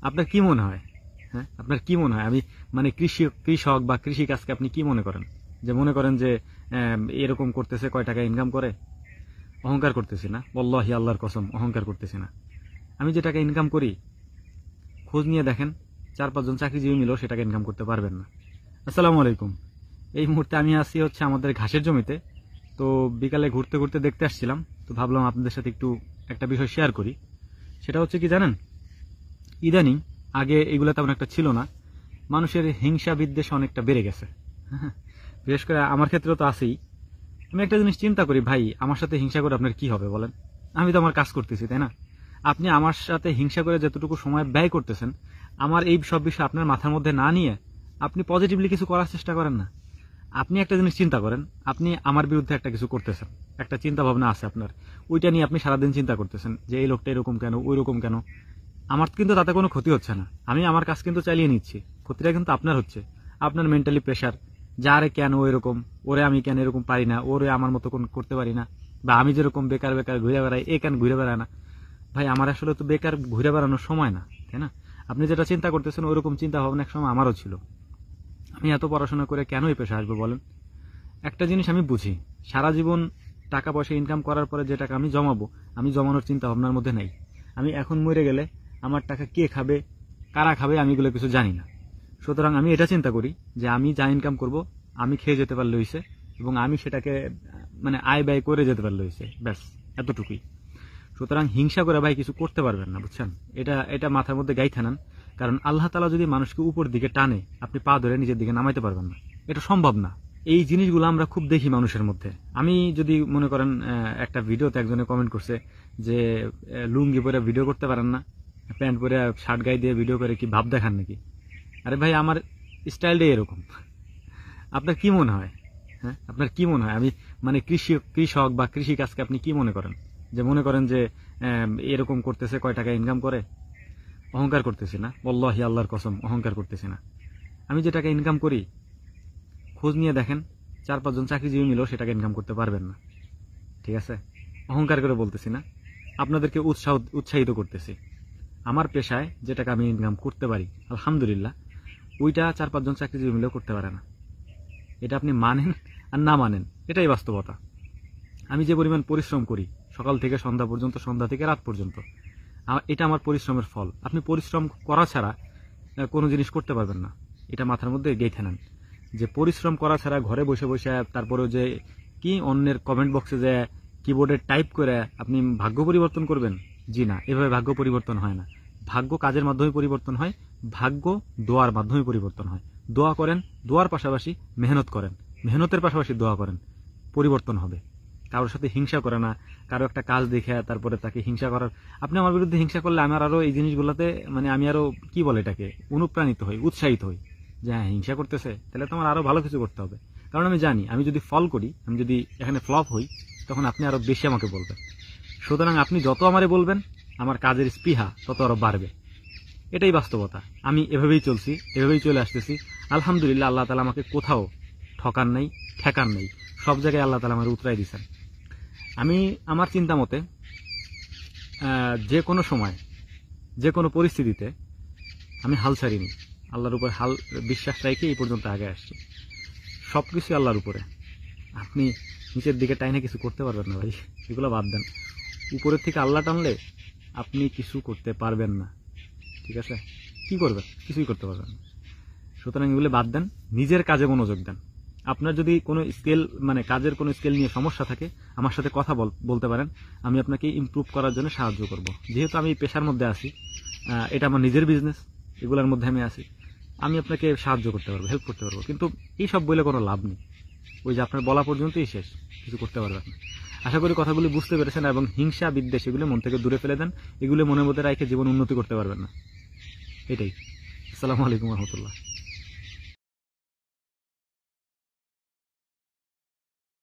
আপনার কি মনে হয়? হ্যাঁ, আপনার কি মনে হয়? আমি মানে কৃষক বা কৃষি কাজকে আপনি কি মনে করেন? যে মনে করেন যে এরকম করতেছে, কয় টাকা ইনকাম করে? অহংকার করতেছি না, ওয়াল্লাহি আল্লাহর কসম, অহংকার করতেছি না। আমি যে টাকা ইনকাম করি, খোঁজ নিয়ে দেখেন 4-5 জন চাকরিজীবী মিলেও সে টাকা ইনকাম করতে পারবেন না। আসসালামু আলাইকুম। এই মুহূর্তে আমি আছি হচ্ছে আমাদের ঘাসের জমিতে। তো বিকালে ঘুরতে ঘুরতে দেখতে আসছিলাম, তো ভাবলাম আপনাদের সাথে একটু একটা বিষয় শেয়ার করি। সেটা হচ্ছে কি জানেন, ইদানিং আগে এগুলো তেমন একটা ছিল না, মানুষের হিংসা বিদ্বেষ অনেকটা বেড়ে গেছে। বিশেষ করে আমার ক্ষেত্রেও তো আছেই। আমি একটা জিনিস চিন্তা করি, ভাই আমার সাথে হিংসা করে আপনার কি হবে বলেন? আমি তো আমার কাজ করতেছি, তাই না? আপনি আমার সাথে হিংসা করে যতটুকু সময় ব্যয় করতেছেন, আমার এই সব বিষয় আপনার মাথার মধ্যে না নিয়ে আপনি পজিটিভলি কিছু করার চেষ্টা করেন না। আপনি একটা জিনিস চিন্তা করেন, আপনি আমার বিরুদ্ধে একটা কিছু করতেছেন, একটা চিন্তা ভাবনা আছে আপনার, ওইটা নিয়ে আপনি সারাদিন চিন্তা করতেছেন যে এই লোকটা এরকম কেন, ওই রকম কেন। আমার কিন্তু তাতে কোনো ক্ষতি হচ্ছে না, আমি আমার কাজ কিন্তু চালিয়ে নিচ্ছি। ক্ষতিটা কিন্তু আপনার হচ্ছে, আপনার মেন্টালি প্রেশার, যারে কেন এরকম, ওরে আমি কেন এরকম পারি না, ওরে আমার মতো কোন করতে পারি না, বা আমি যেরকম বেকার বেকার ঘুরে বেড়াই, এ কেন ঘুরে বেড়ায় না। ভাই আমার আসলে তো বেকার ঘুরে বেড়ানোর সময় না, তাই না? আপনি যেটা চিন্তা করতেছেন ওইরকম চিন্তা ভাবনা এক সময় আমারও ছিল। আমি এত পড়াশোনা করে কেন এই পেশা আসবো বলেন? একটা জিনিস আমি বুঝি, সারা জীবন টাকা পয়সা ইনকাম করার পরে যে টাকা আমি জমাবো, আমি জমানোর চিন্তা ভাবনার মধ্যে নাই। আমি এখন মরে গেলে আমার টাকা কে খাবে, কারা খাবে, আমি এগুলো কিছু জানি না। সুতরাং আমি এটা চিন্তা করি যে আমি যা ইনকাম করব আমি খেয়ে যেতে পারলে হইছে, এবং আমি সেটাকে মানে আয় ব্যয় করে যেতে পারলে হইছে, ব্যাস এতটুকুই। সুতরাং হিংসা করে ভাই কিছু করতে পারবেন না, বুঝছেন? এটা এটা মাথার মধ্যে গাইথা নেন। কারণ আল্লাহ তাআলা যদি মানুষকে উপর দিকে টানে, আপনি পা ধরে নিজের দিকে নামাইতে পারবেন না, এটা সম্ভব না। এই জিনিসগুলো আমরা খুব দেখি মানুষের মধ্যে। আমি যদি মনে করেন একটা ভিডিওতে একজনে কমেন্ট করছে যে লুঙ্গি পরে ভিডিও করতে পারেন না, প্যান্ট পরে শার্ট গায়ে দিয়ে ভিডিও করে কি ভাব দেখান নাকি? আরে ভাই আমার স্টাইলটাই এরকম। আপনার কি মনে হয়? হ্যাঁ, আপনার কি মনে হয়? আমি মানে কৃষক বা কৃষি কাজকে আপনি কি মনে করেন? যে মনে করেন যে এরকম করতেছে, কয় টাকা ইনকাম করে? অহংকার করতেছি না, ওয়াল্লাহি আল্লাহর কসম, অহংকার করতেছি না। আমি যে টাকা ইনকাম করি, খোঁজ নিয়ে দেখেন 4-5 জন চাকরিজীবী মিলেও সে টাকা ইনকাম করতে পারবেন না, ঠিক আছে? অহংকার করে বলতেছি না, আপনাদেরকে উৎসাহিত করতেছি। আমার পেশায় যে টাকা আমি ইনকাম করতে পারি আলহামদুলিল্লাহ, ওইটা 4-5 জন চাকরিজীবী মিলেও করতে পারে না। এটা আপনি মানেন আর না মানেন, এটাই বাস্তবতা। আমি যে পরিমাণ পরিশ্রম করি সকাল থেকে সন্ধ্যা পর্যন্ত, সন্ধ্যা থেকে রাত পর্যন্ত, এটা আমার পরিশ্রমের ফল। আপনি পরিশ্রম করা ছাড়া কোনো জিনিস করতে পারবেন না, এটা মাথার মধ্যে গেঁথে নেন। যে পরিশ্রম করা ছাড়া ঘরে বসে বসে তারপরেও যে কি অন্যের কমেন্ট বক্সে যে কিবোর্ডে টাইপ করে আপনি ভাগ্য পরিবর্তন করবেন, জি না, এভাবে ভাগ্য পরিবর্তন হয় না। ভাগ্য কাজের মাধ্যমে পরিবর্তন হয়, ভাগ্য দোয়ার মাধ্যমে পরিবর্তন হয়। দোয়া করেন, দোয়ার পাশাপাশি মেহনত করেন, মেহনতের পাশাপাশি দোয়া করেন, পরিবর্তন হবে। কারোর সাথে হিংসা করে না, কারো একটা কাজ দেখে তারপরে তাকে হিংসা করার। আপনি আমার বিরুদ্ধে হিংসা করলে আমার আরো এই জিনিসগুলোতে মানে আমি আরো কি বলে এটাকে অনুপ্রাণিত হই, উৎসাহিত হই যে হ্যাঁ হিংসা করতেছে, তাহলে তো আমার আরো ভালো কিছু করতে হবে। কারণ আমি জানি আমি যদি ফল করি, আমি যদি এখানে ফ্লপ হই, তখন আপনি আরো বেশি আমাকে বলবেন। সুতরাং আপনি যত আমারে বলবেন আমার কাজের স্পৃহা তত আরো বাড়বে, এটাই বাস্তবতা। আমি এভাবেই চলছি, এভাবেই চলে আসতেছি। আলহামদুলিল্লাহ আল্লাহ তাআলা আমাকে কোথাও ঠকান নাই, ঠেকান নাই, সব জায়গায় আল্লাহ তাআলা আমার উতরাই দিচ্ছেন। আমি আমার চিন্তা মতে যে কোনো সময়, যে কোনো পরিস্থিতিতে আমি হাল ছাড়িনি, আল্লাহর উপর হাল বিশ্বাস রেখে এই পর্যন্ত আগে আসছি। সবকিছু আল্লাহর উপরে। আপনি নিচের দিকে টাইনে কিছু করতে পারবেন না ভাই, এগুলো বাদ দেন। উপরের থেকে আল্লাহ টানলে আপনি কিছু করতে পারবেন না, ঠিক আছে? কি করবেন? কিছুই করতে পারবেন না। সুতরাং এগুলো বাদ দেন, নিজের কাজে মনোযোগ দেন। আপনার যদি কোনো স্কেল মানে কাজের কোনো স্কেল নিয়ে সমস্যা থাকে, আমার সাথে কথা বলতে পারেন, আমি আপনাকে ইমপ্রুভ করার জন্য সাহায্য করব। যেহেতু আমি এই পেশার মধ্যে আছি, এটা আমার নিজের বিজনেস, এগুলোর মধ্যে আমি আছি, আমি আপনাকে সাহায্য করতে পারবো, হেল্প করতে পারবো। কিন্তু এই সব বলে কোনো লাভ নেই, ওই যে আপনার বলা পর্যন্তই শেষ, কিছু করতে পারবেন না। আশা করি কথাগুলি বুঝতে পেরেছেন, এবং হিংসা বিদ্বেষ এগুলো মন থেকে দূরে ফেলে দেন। এগুলো মনের মধ্যে রেখে জীবন উন্নতি করতে পারবেন না, এটাই। আসসালামু আলাইকুম রহমতুল্লাহ।